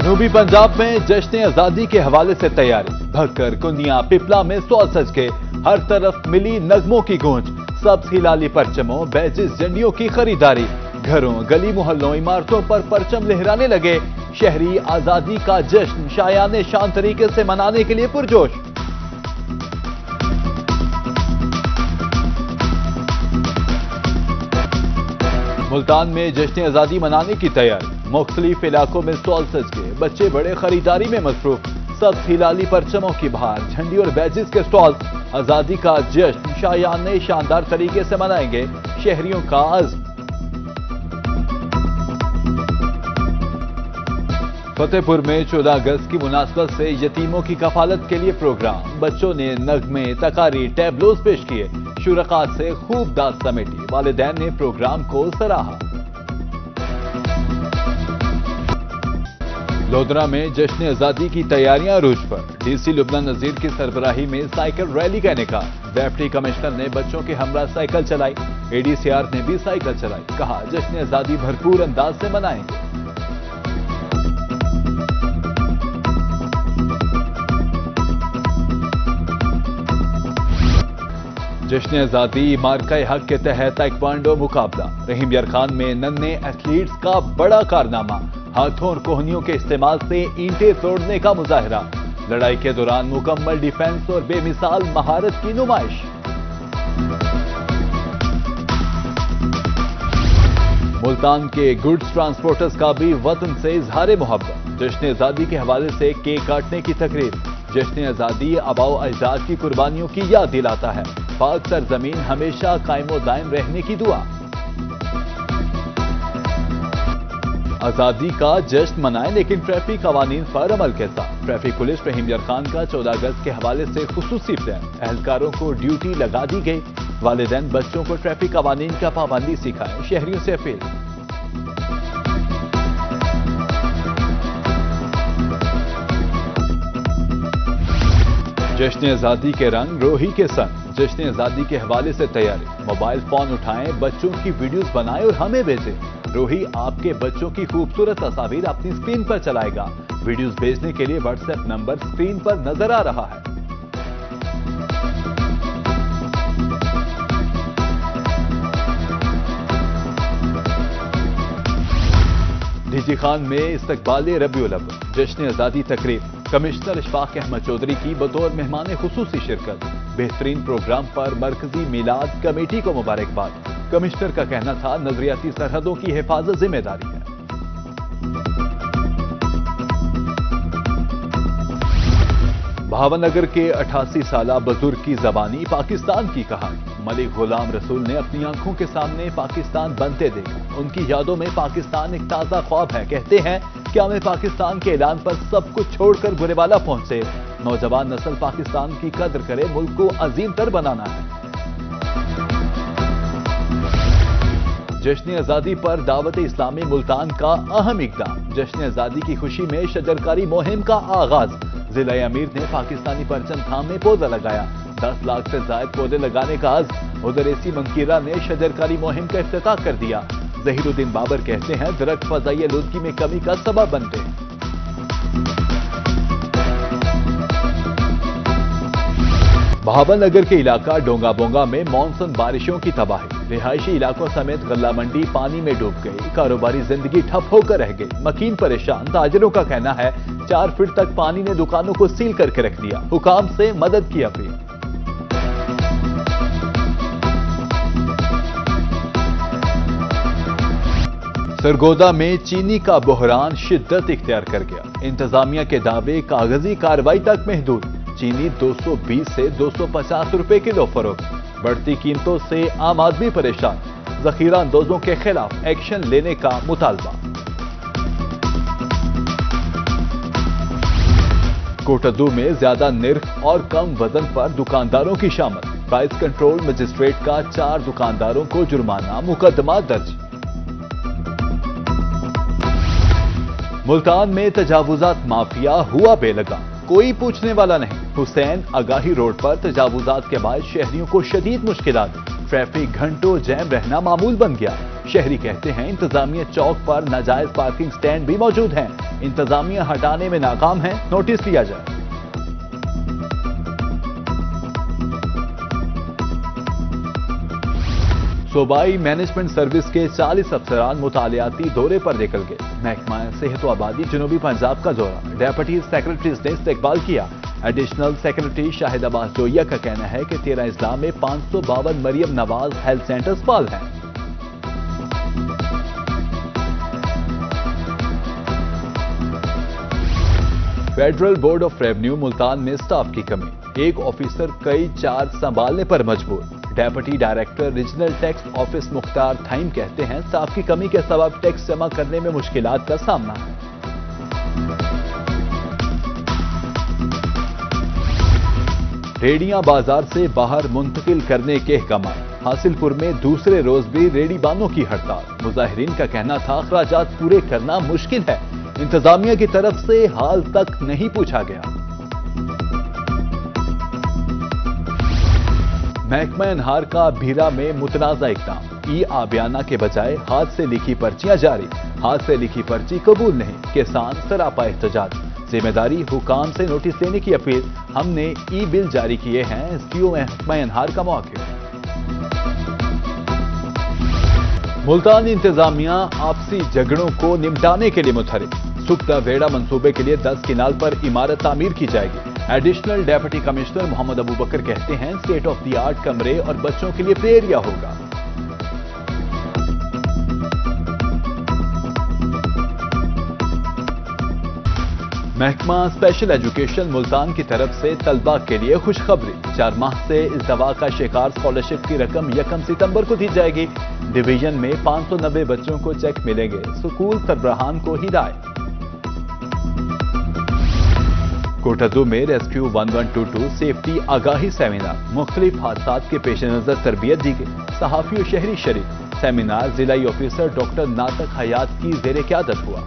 जनूबी पंजाब में जश्न आजादी के हवाले से तैयारी। भक्कर, कुंदियां, पिपला में स्टॉल सज के हर तरफ मिली नगमों की गूंज। सब्ज हिलाली परचमों, बैजिस, झंडियों की खरीदारी। घरों, गली मोहल्लों, इमारतों पर परचम लहराने लगे। शहरी आजादी का जश्न शायाने शान तरीके से मनाने के लिए पुरजोश। मुल्तान में जश्न आजादी मनाने की तैयारी। मुख्तलिफ इलाकों में स्टॉल सज के बच्चे बड़े खरीदारी में मसरूफ। सब हिलाली परचमों की बहार, झंडी और बैजिस के स्टॉल। आजादी का जश्न शायाने शानदार तरीके से मनाएंगे शहरियों का अज़्म। फतेहपुर में 14 अगस्त की मुनासबत से यतीमों की कफालत के लिए प्रोग्राम। बच्चों ने नगमे, तकारी, टैबलोज पेश किए। शुरकात से खूब दाद समेटी। वालिदैन ने प्रोग्राम को सराहा। लोधरा में जश्न आजादी की तैयारियां अरूज पर। डीसी लुबना नजीर की सरबराही में साइकिल रैली का इनेकाद। डिप्टी कमिश्नर ने बच्चों के हमरा साइकिल चलाई। एडीसीआर ने भी साइकिल चलाई। कहा, जश्न आजादी भरपूर अंदाज से मनाएंगे। जश्न आजादी मार्का हक के तहत ताइक्वांडो मुकाबला। रहीम यार खान में नन्हे एथलीट्स का बड़ा कारनामा। हाथों और कोहनियों के इस्तेमाल से ईंटें तोड़ने का मुजाहरा। लड़ाई के दौरान मुकम्मल डिफेंस और बेमिसाल महारत की नुमाइश। मुल्तान के गुड्स ट्रांसपोर्टर्स का भी वतन से इजहार मोहब्बत। जश्न आजादी के हवाले से केक काटने की तकरीर। जश्न आजादी आबाओ अजदाद की कुर्बानियों की याद दिलाता है। पाक सरजमीन हमेशा कायमो दायम रहने की दुआ। आजादी का जश्न मनाएं, लेकिन ट्रैफिक कवानीन पर अमल के साथ। ट्रैफिक पुलिस रहीम यार खान का 14 अगस्त के हवाले से खुसूसी प्लान। एहलकारों को ड्यूटी लगा दी गई। वालिदैन बच्चों को ट्रैफिक कवानीन का पाबंदी सिखाएं, शहरियों से अपील। जश्न आजादी के रंग रोही के संग। जश्न आजादी के हवाले से तैयारी। मोबाइल फोन उठाएं, बच्चों की वीडियोस बनाएं और हमें भेजें। रोही आपके बच्चों की खूबसूरत तस्वीर अपनी स्क्रीन पर चलाएगा। वीडियोस भेजने के लिए व्हाट्सएप नंबर स्क्रीन पर नजर आ रहा है। डीजी खान में इस्तकबाल रबीउल अव्वल। जश्न आजादी तकरीब। कमिश्नर इशफाक अहमद चौधरी की बतौर मेहमान खुसूसी शिरकत। बेहतरीन प्रोग्राम पर मरकजी मिलाद कमेटी को मुबारकबाद। कमिश्नर का कहना था, नजरियाती सरहदों की हिफाजत जिम्मेदारी है। भावनगर के 88 साला बुजुर्ग की जबानी पाकिस्तान की कहानी। मलिक गुलाम रसूल ने अपनी आंखों के सामने पाकिस्तान बनते देखा। उनकी यादों में पाकिस्तान एक ताजा ख्वाब है। कहते हैं कि हमें पाकिस्तान के ऐलान पर सब कुछ छोड़कर गुरेवाला पहुंचे। नौजवान नस्ल पाकिस्तान की कदर करे, मुल्क को अजीम तर बनाना है। जश्न आजादी पर दावत इस्लामी मुल्तान का अहम इकदाम। जश्न आजादी की खुशी में शजरकारी मुहिम का आगाज। जिला अमीर ने पाकिस्तानी परचम थामे पौधा लगाया। 10 लाख से ज्यादा पौधे लगाने का अज़्म। उधर एसी मंकीरा ने शजरकारी मुहिम का इफ्तिताह कर दिया। जहीरुद्दीन बाबर कहते हैं, दरख्त फज़ाई आलूदगी में कमी का सबब बनते हैं। भावनगर के इलाका डोंगा बोंगा में मानसून बारिशों की तबाही। रिहायशी इलाकों समेत गल्ला मंडी पानी में डूब गई। कारोबारी जिंदगी ठप होकर रह गई। मकीन परेशान। ताजिरों का कहना है, 4 फीट तक पानी ने दुकानों को सील करके रख दिया। हुकाम से मदद की अपील। सरगोदा में चीनी का बहरान शिद्दत इख्तियार कर गया। इंतजामिया के दावे कागजी कार्रवाई तक महदूद। चीनी 220 से 250 रुपए किलो फरोख्त। बढ़ती कीमतों से आम आदमी परेशान। जखीरा अंदोजों के खिलाफ एक्शन लेने का मुतालबा। कोटद्दू में ज्यादा निर्ख और कम वजन पर दुकानदारों की शामत। प्राइस कंट्रोल मजिस्ट्रेट का 4 दुकानदारों को जुर्माना, मुकदमा दर्ज। मुल्तान में तजावुजात माफिया हुआ बेलगाम। कोई पूछने वाला नहीं। हुसैन आगाही रोड पर तजावुजात के बाद शहरियों को शदीद मुश्किलात। ट्रैफिक घंटों जैम रहना मामूल बन गया। शहरी कहते हैं इंतजामिया चौक पर नाजायज पार्किंग स्टैंड भी मौजूद हैं। इंतजामिया हटाने में नाकाम है, नोटिस दिया जाए। सूबाई मैनेजमेंट सर्विस के 40 अफसरान मुतालियाती दौरे पर निकल गए। महकमा सेहत व आबादी जनूबी पंजाब का दौरा, डेप्यूटी सेक्रेटरीज ने इस्तकबाल किया। एडिशनल सेक्रेटरी शाहिद अब्बास जोइया का कहना है कि 13 अजला में 552 मरियम नवाज हेल्थ सेंटर्स फाल हैं। Federal board of revenue Multan में स्टाफ की कमी, एक ऑफिसर कई चार्ज संभालने पर मजबूर। Deputy director regional tax office Mukhtar Thaheem कहते हैं स्टाफ की कमी के सबब टैक्स जमा करने में मुश्किलात का सामना है। रेडियां बाजार से बाहर मुंतकिल करने के अहकाम, हासिलपुर में दूसरे रोज भी रेडी बानों की हड़ताल। मुजाहिरीन का कहना था अखराजात पूरे करना मुश्किल है, इंतजामिया की तरफ से हाल तक नहीं पूछा गया। महकमा अनहार का भीरा में मुतनाज़ा इक़दाम, ई आबियाना के बजाय हाथ से लिखी पर्चियां जारी। हाथ से लिखी पर्ची कबूल नहीं, किसान सरापा एहतजाज। जिम्मेदारी हुकाम से नोटिस देने की अपील, हमने ई बिल जारी किए हैं, एसडीओ महकमा अनहार का मौक़िफ़। मुल्तान इंतजामिया आपसी झगड़ों को निपटाने के लिए मुतहरिक, सुख्ता वेड़ा मंसूबे के लिए 10 किनाल पर इमारत तामीर की जाएगी। Additional deputy commissioner Mohammad Abu Bakar कहते हैं स्टेट ऑफ द आर्ट कमरे और बच्चों के लिए प्ले एरिया होगा। महकमा स्पेशल एजुकेशन मुल्तान की तरफ से तलबा के लिए खुशखबरी, 4 माह से इल्तवा का शिकार स्कॉलरशिप की रकम 1 सितंबर को दी जाएगी। डिवीजन में 590 बच्चों को चेक मिलेंगे, स्कूल सरबराहान को हिदायत। कोटादू में रेस्क्यू 1122 सेफ्टी आगाही सेमिनार, मुख्तलिफ हादसात के पेश नजर तरबियत दी गई। सहाफी और शहरी शरीक, सेमिनार जिलाई ऑफिसर डॉक्टर नातक हयात की ज़ेर क़यादत हुआ।